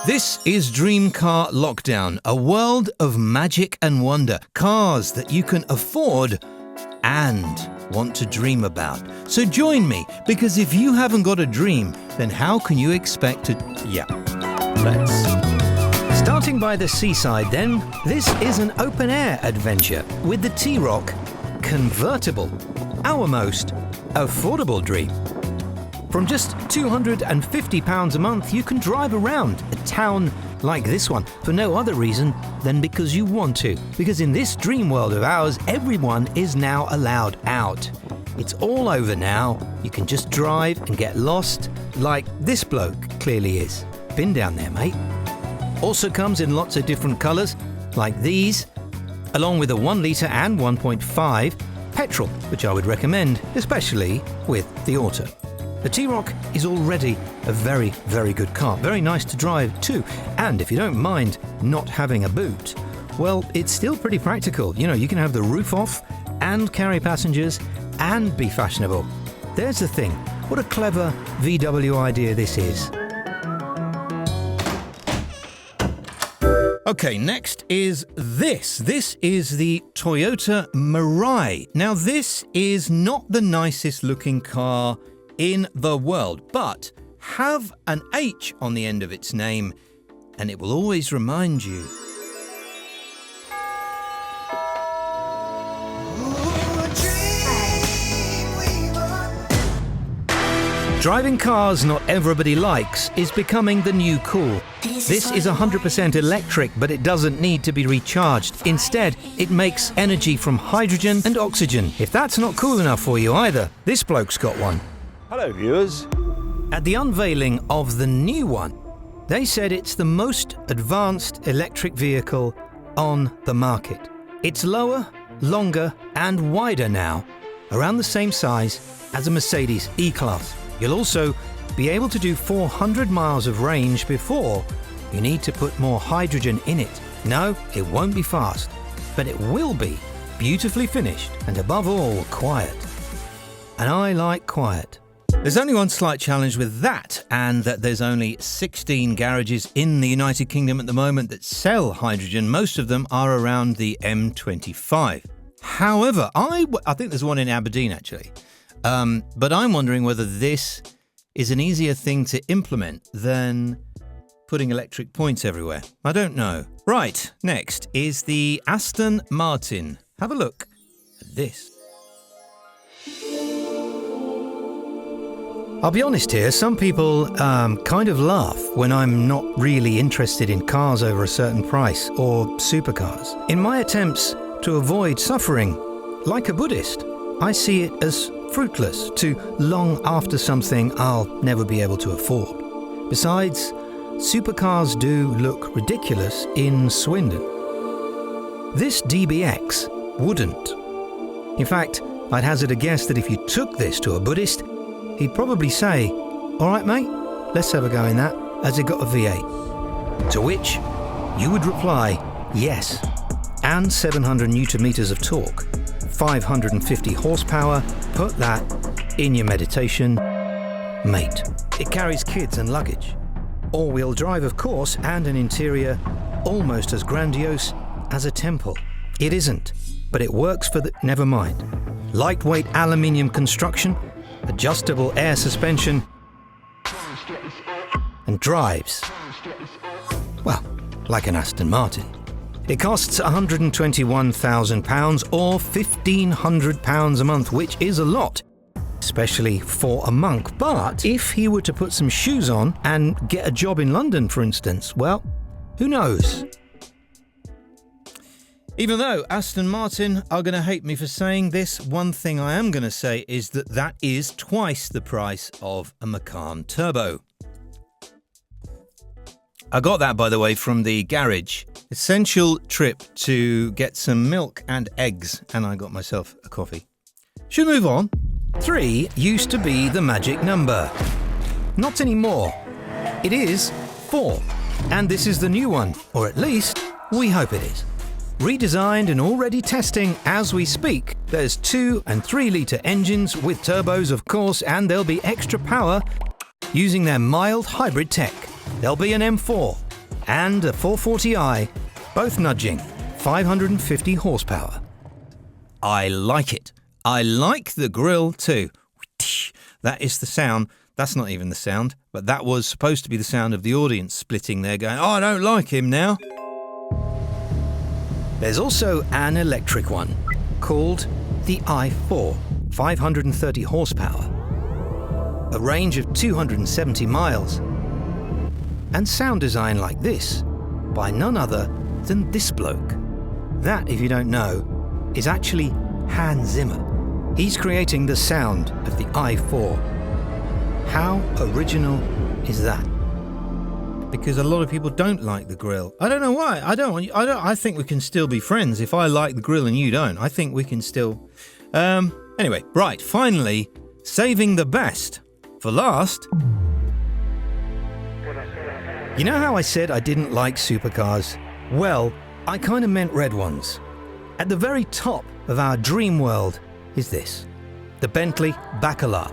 This is Dream Car Lockdown, a world of magic and wonder. Cars that you can afford and want to dream about. So join me, because if you haven't got a dream, then how can you expect to... Yeah, let's... Starting by the seaside then, this is an open-air adventure with the T-Roc Convertible, our most affordable dream. From just £250 a month, you can drive around a town like this one for no other reason than because you want to. Because in this dream world of ours, everyone is now allowed out. It's all over now. You can just drive and get lost like this bloke clearly is. Been down there, mate. Also comes in lots of different colours like these, along with a 1 litre and 1.5 petrol, which I would recommend, especially with the auto. The T-Roc is already a very, very good car. Very nice to drive too. And if you don't mind not having a boot, well, it's still pretty practical. You know, you can have the roof off and carry passengers and be fashionable. There's the thing. What a clever VW idea this is. Okay, next is this. This is the Toyota Mirai. Now, this is not the nicest looking car in the world, but have an H on the end of its name and it will always remind you. Driving cars not everybody likes is becoming the new cool. This is 100% electric, but it doesn't need to be recharged. Instead, it makes energy from hydrogen and oxygen. If that's not cool enough for you either, this bloke's got one. Hello viewers. At the unveiling of the new one, they said it's the most advanced electric vehicle on the market. It's lower, longer and wider now, around the same size as a Mercedes E-Class. You'll also be able to do 400 miles of range before you need to put more hydrogen in it. No, it won't be fast, but it will be beautifully finished and above all, quiet. And I like quiet. There's only one slight challenge with that, and that there's only 16 garages in the United Kingdom at the moment that sell hydrogen. Most of them are around the M25. However, I think there's one in Aberdeen actually. But I'm wondering whether this is an easier thing to implement than putting electric points everywhere. I don't know. Right, next is the Aston Martin. Have a look at this. I'll be honest here, some people kind of laugh when I'm not really interested in cars over a certain price or supercars. In my attempts to avoid suffering, like a Buddhist, I see it as fruitless to long after something I'll never be able to afford. Besides, supercars do look ridiculous in Swindon. This DBX wouldn't. In fact, I'd hazard a guess that if you took this to a Buddhist, he'd probably say, "All right, mate, let's have a go in that. Has it got a V8?" To which you would reply, "Yes, and 700 newton meters of torque, 550 horsepower. Put that in your meditation, mate." It carries kids and luggage. All-wheel drive, of course, and an interior almost as grandiose as a temple. It isn't, but it works for the... Never mind. Lightweight aluminium construction, adjustable air suspension, and drives, well, like an Aston Martin. It costs £121,000 or £1,500 a month, which is a lot, especially for a monk. But if he were to put some shoes on and get a job in London, for instance, well, who knows? Even though Aston Martin are going to hate me for saying this, one thing I am going to say is that that is twice the price of a Macan Turbo. I got that, by the way, from the garage. Essential trip to get some milk and eggs, and I got myself a coffee. Should we move on? 3 used to be the magic number. Not anymore. It is 4. And this is the new one, or at least we hope it is. Redesigned and already testing as we speak. There's 2 and 3 litre engines with turbos, of course, and there'll be extra power using their mild hybrid tech. there'll be an M4 and a 440i, both nudging 550 horsepower. I like it. I like the grille too. That is the sound. That's not even the sound, but that was supposed to be the sound of the audience splitting there going, oh, I don't like him now. There's also an electric one called the i4, 530 horsepower, a range of 270 miles, and sound design like this by none other than this bloke. That, if you don't know, is actually Hans Zimmer. He's creating the sound of the i4. How original is that? Because a lot of people don't like the grille. I don't know why. I think we can still be friends if I like the grille and you don't. I think we can still... Anyway, right, finally, saving the best for last. You know how I said I didn't like supercars? Well, I kind of meant red ones. At the very top of our dream world is this, the Bentley Bacalar,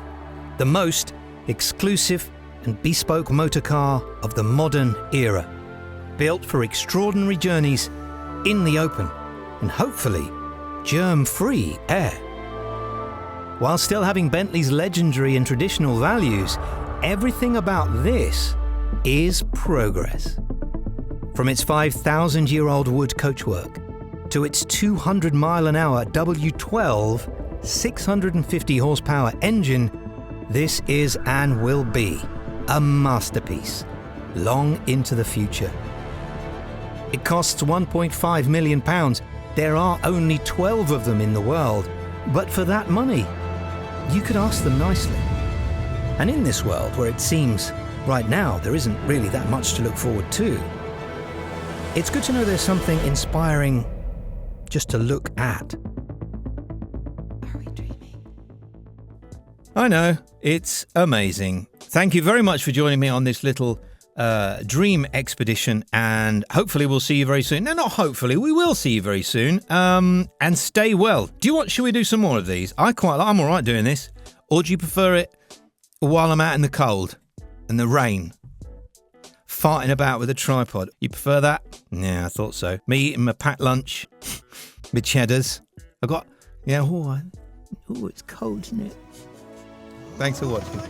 the most exclusive and bespoke motor car of the modern era, built for extraordinary journeys in the open and hopefully germ-free air. While still having Bentley's legendary and traditional values, everything about this is progress. From its 5,000-year-old wood coachwork to its 200-mile-an-hour W12 650 horsepower engine, this is and will be a masterpiece long into the future. It costs £1.5 million. There are only 12 of them in the world, but for that money, you could ask them nicely. And in this world where it seems right now there isn't really that much to look forward to, it's good to know there's something inspiring just to look at. Are we dreaming? I know, it's amazing. Thank you very much for joining me on this little dream expedition, and hopefully we'll see you very soon. No, not hopefully, we will see you very soon. And stay well. Do you want, should we do some more of these? I'm all right doing this. Or do you prefer it while I'm out in the cold and the rain, farting about with a tripod? You prefer that? Yeah, I thought so. Me eating my packed lunch, my cheddars. It's cold, isn't it? Thanks for watching.